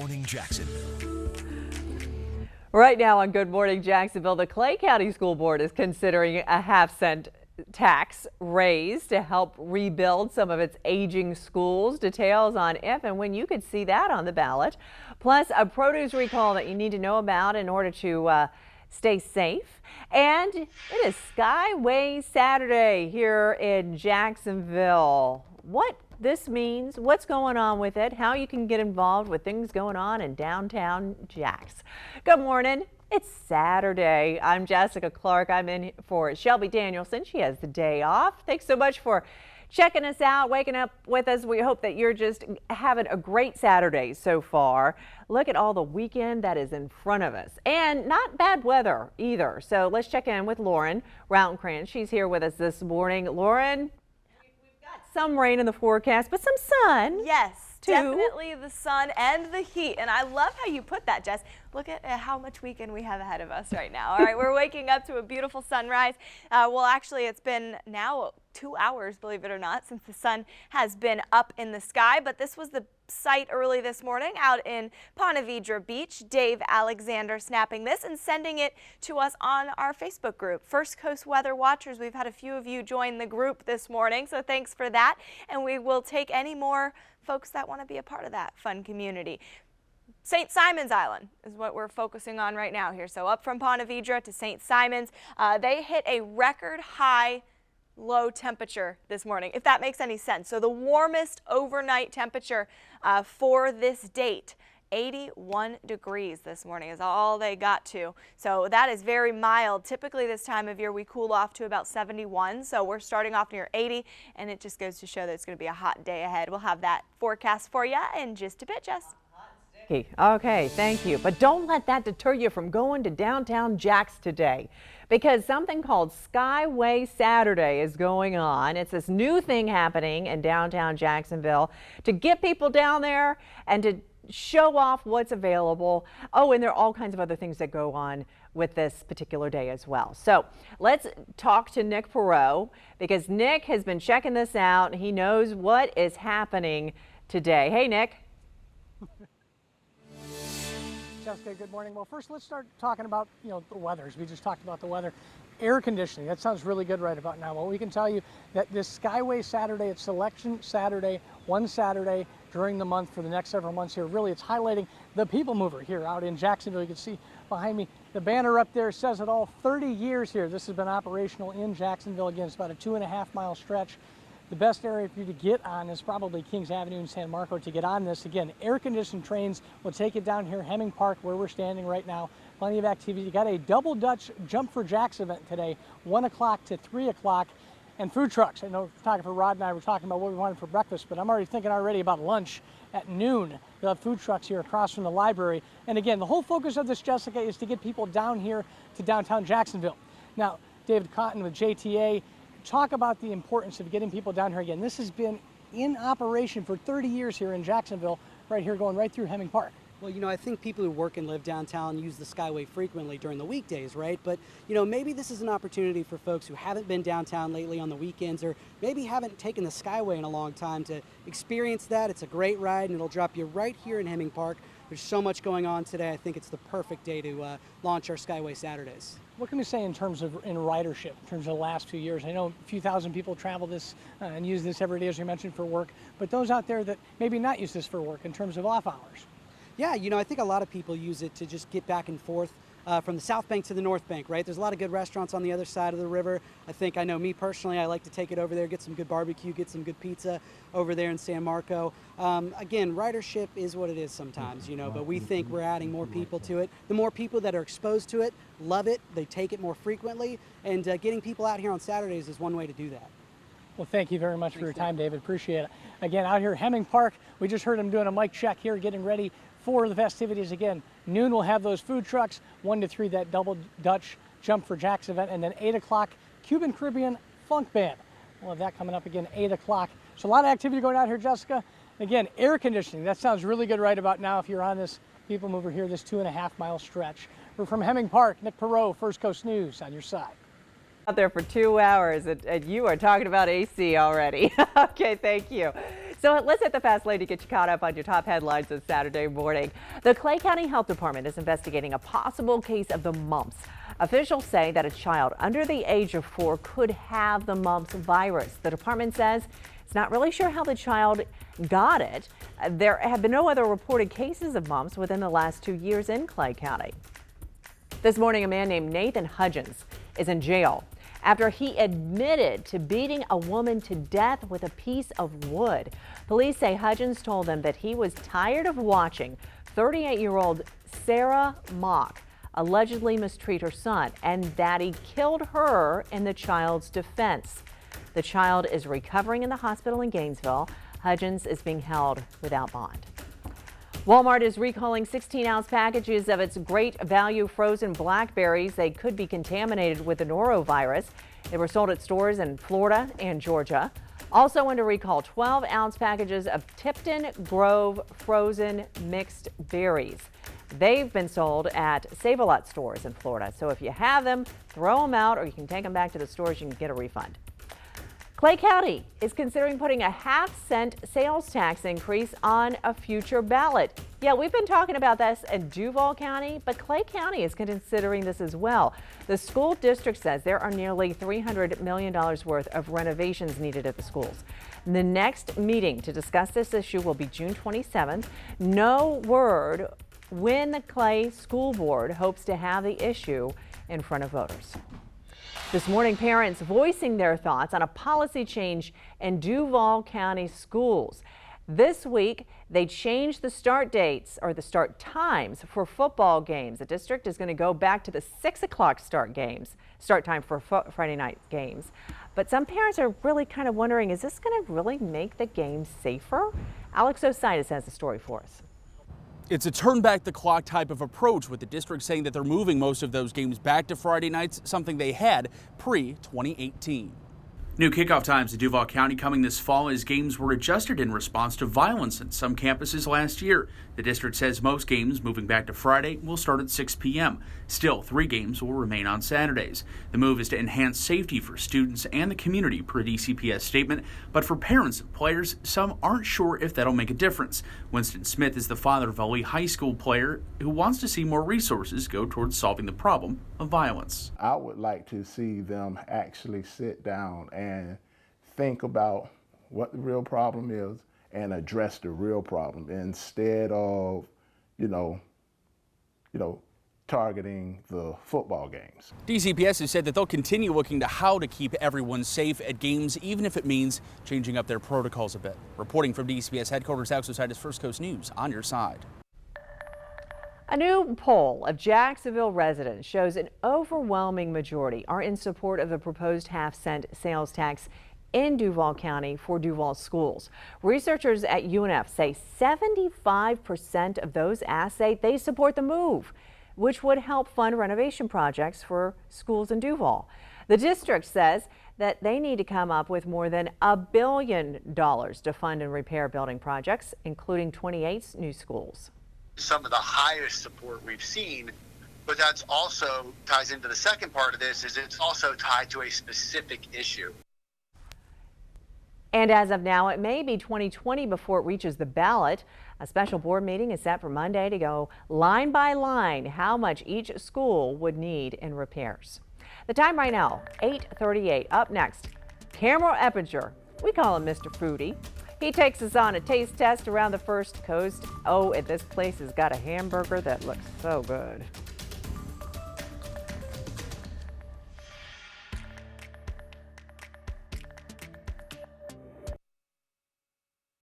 Morning Jacksonville. Right now on Good Morning Jacksonville, the Clay County School Board is considering a half-cent tax raise to help rebuild some of its aging schools. Details on if and when you could see that on the ballot. Plus, a produce recall that you need to know about in order to stay safe. And it is Skyway Saturday here in Jacksonville. What this means, what's going on with it, how you can get involved with things going on in downtown Jax. Good morning. It's Saturday. I'm Jessica Clark. I'm in for Shelby Danielson. She has the day off. Thanks so much for checking us out, waking up with us. We hope that you're just having a great Saturday so far. Look at all the weekend that is in front of us, and not bad weather either. So let's check in with Lauren Routencrantz. She's here with us this morning. Lauren, we've got some rain in the forecast, but some sun. Yes, too. definitely the sun and the heat. And I love how you put that, Jess. Look at how much weekend we have ahead of us right now. All right, we're waking up to a beautiful sunrise. Well, actually, it's been now 2 hours, believe it or not, since the sun has been up in the sky. But this was the sight early this morning out in Ponte Vedra Beach. Dave Alexander snapping this and sending it to us on our Facebook group. First Coast Weather Watchers, we've had a few of you join the group this morning, so thanks for that. And we will take any more folks that want to be a part of that fun community. St. Simons Island is what we're focusing on right now here. So up from Ponte Vedra to St. Simons, they hit a record high low temperature this morning, if that makes any sense. So the warmest overnight temperature for this date, 81 degrees this morning is all they got to. So that is very mild. Typically this time of year we cool off to about 71. So we're starting off near 80, and it just goes to show that it's going to be a hot day ahead. We'll have that forecast for you in just a bit, Jess. Okay, thank you. But don't let that deter you from going to downtown Jax today, because something called Skyway Saturday is going on. It's this new thing happening in downtown Jacksonville to get people down there and to show off what's available. Oh, and there are all kinds of other things that go on with this particular day as well. So let's talk to Nick Perot, because Nick has been checking this out. He knows what is happening today. Hey, Nick. Jessica, good morning. Well, first let's start talking about, the weather. We just talked about the weather. Air conditioning, that sounds really good right about now. Well, we can tell you that this Skyway Saturday, it's Selection Saturday, one Saturday during the month for the next several months here. Really, it's highlighting the people mover here out in Jacksonville. You can see behind me, the banner up there says it all. 30 years here. This has been operational in Jacksonville. Again, it's about a 2.5 mile stretch. The best area for you to get on is probably Kings Avenue in San Marco to get on this. Again, air-conditioned trains will take you down here, Hemming Park, where we're standing right now. Plenty of activity. You got a double Dutch Jump for Jax event today, 1 o'clock to 3 o'clock. And food trucks. I know photographer Rod and I were talking about what we wanted for breakfast, but I'm already thinking about lunch at noon. They'll have food trucks here across from the library. And again, the whole focus of this, Jessica, is to get people down here to downtown Jacksonville. Now, David Cotton with JTA, talk about the importance of getting people down here again. This has been in operation for 30 years here in Jacksonville, right here going right through Hemming Park. Well, I think people who work and live downtown use the Skyway frequently during the weekdays, right? But, maybe this is an opportunity for folks who haven't been downtown lately on the weekends, or maybe haven't taken the Skyway in a long time, to experience that. It's a great ride, and it'll drop you right here in Hemming Park. There's so much going on today. I think it's the perfect day to launch our Skyway Saturdays. What can we say in terms of ridership, in terms of the last few years? I know a few thousand people travel this and use this every day, as you mentioned, for work, but those out there that maybe not use this for work in terms of off hours? Yeah, I think a lot of people use it to just get back and forth from the South Bank to the North Bank, right? There's a lot of good restaurants on the other side of the river. I know me personally, I like to take it over there, get some good barbecue, get some good pizza over there in San Marco. Again, ridership is what it is sometimes, but we think we're adding more people to it. The more people that are exposed to it, love it, they take it more frequently, and getting people out here on Saturdays is one way to do that. Well, thank you very much for your time, David. Appreciate it. Again, out here at Hemming Park, we just heard him doing a mic check here, getting ready for the festivities. Again, noon we'll have those food trucks, 1 to 3 that double Dutch Jump for Jax event, and then 8 o'clock Cuban Caribbean Funk Band. We'll have that coming up again, 8 o'clock. So a lot of activity going out here, Jessica. Again, air conditioning, that sounds really good right about now if you're on this people mover here, this 2.5 mile stretch. We're from Hemming Park. Nick Perot, First Coast News, on your side. Out there for 2 hours, and you are talking about AC already. Okay, thank you. So let's hit the fast lane to get you caught up on your top headlines this Saturday morning. The Clay County Health Department is investigating a possible case of the mumps. Officials say that a child under the age of 4 could have the mumps virus. The department says it's not really sure how the child got it. There have been no other reported cases of mumps within the last 2 years in Clay County. This morning, a man named Nathan Hudgens is in jail after he admitted to beating a woman to death with a piece of wood. Police say Hudgens told them that he was tired of watching 38-year-old Sarah Mock allegedly mistreat her son and that he killed her in the child's defense. The child is recovering in the hospital in Gainesville. Hudgens is being held without bond. Walmart is recalling 16-ounce packages of its great value frozen blackberries. They could be contaminated with the norovirus. They were sold at stores in Florida and Georgia. Also under recall, 12-ounce packages of Tipton Grove frozen mixed berries. They've been sold at Save-A-Lot stores in Florida. So if you have them, throw them out, or you can take them back to the stores. You can get a refund. Clay County is considering putting a half-cent sales tax increase on a future ballot. Yeah, we've been talking about this in Duval County, but Clay County is considering this as well. The school district says there are nearly $300 million worth of renovations needed at the schools. The next meeting to discuss this issue will be June 27th. No word when the Clay School Board hopes to have the issue in front of voters. This morning, parents voicing their thoughts on a policy change in Duval County schools. This week, they changed the start dates or the start times for football games. The district is going to go back to the 6 o'clock start time for Friday night games. But some parents are really kind of wondering, is this going to really make the game safer? Alex Ositis has the story for us. It's a turn back the clock type of approach, with the district saying that they're moving most of those games back to Friday nights, something they had pre-2018. New kickoff times in Duval County coming this fall as games were adjusted in response to violence at some campuses last year. The district says most games moving back to Friday will start at 6 p.m. Still, 3 games will remain on Saturdays. The move is to enhance safety for students and the community, per DCPS statement. But for parents of players, some aren't sure if that'll make a difference. Winston Smith is the father of a Lee High School player who wants to see more resources go towards solving the problem of violence. I would like to see them actually sit down and think about what the real problem is and address the real problem instead of, targeting the football games. DCPS has said that they'll continue looking to how to keep everyone safe at games, even if it means changing up their protocols a bit. Reporting from DCPS headquarters, Alex Ositis, First Coast News, on your side. A new poll of Jacksonville residents shows an overwhelming majority are in support of the proposed half-cent sales tax in Duval County for Duval schools. Researchers at UNF say 75% of those asked say they support the move, which would help fund renovation projects for schools in Duval. The district says that they need to come up with more than $1 billion to fund and repair building projects, including 28 new schools. Some of the highest support we've seen, but that's also ties into the second part of this, is it's also tied to a specific issue. And as of now, it may be 2020 before it reaches the ballot. A special board meeting is set for Monday to go line by line how much each school would need in repairs. The time right now, 8:38. Up next, Cameron Eppinger. We call him Mr. Foodie. He takes us on a taste test around the First Coast. Oh, and this place has got a hamburger that looks so good.